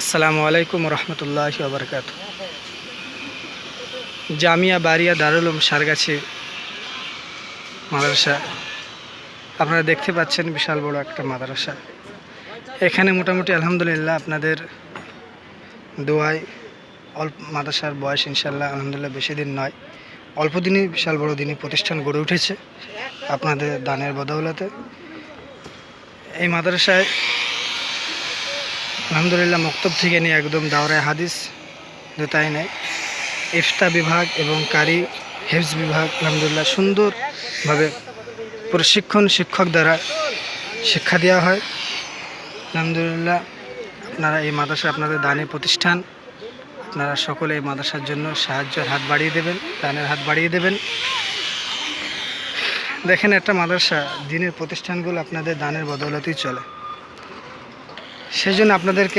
আসসালামু আলাইকুম রহমতুল্লাহি ওয়া বারাকাতুহু। জামিয়া বারিয়া দারুল উলুম সারগাছি মাদ্রাসা আপনারা দেখতে পাচ্ছেন, বিশাল বড় একটা মাদ্রাসা। এখানে মোটামুটি আলহামদুলিল্লাহ আপনাদের দোয়ায় অল্প মাদ্রাসার বয়স ইনশাল্লাহ আলহামদুলিল্লাহ বেশি দিন নয়, অল্প দিনই বিশাল বড় দিনই প্রতিষ্ঠান গড়ে উঠেছে আপনাদের দানের বদৌলতে। এই মাদ্রাসায় আলহামদুলিল্লাহ মক্তব থেকে নিয়ে একদম দাওরায়ে হাদিস, তাই নেই, ইফতা বিভাগ এবং কারি হেফজ বিভাগ আলহামদুলিল্লাহ সুন্দরভাবে প্রশিক্ষণ শিক্ষক দ্বারা শিক্ষা দেওয়া হয়। আলহামদুলিল্লাহ আপনারা এই মাদ্রাসা আপনাদের দানি প্রতিষ্ঠান, আপনারা সকলে এই মাদ্রাসার জন্য সাহায্যের হাত বাড়িয়ে দেবেন, দানের হাত বাড়িয়ে দেবেন। দেখেন, একটা মাদ্রাসা দিনের প্রতিষ্ঠানগুলো আপনাদের দানের বদৌলতেই চলে। সেই জন্য আপনাদেরকে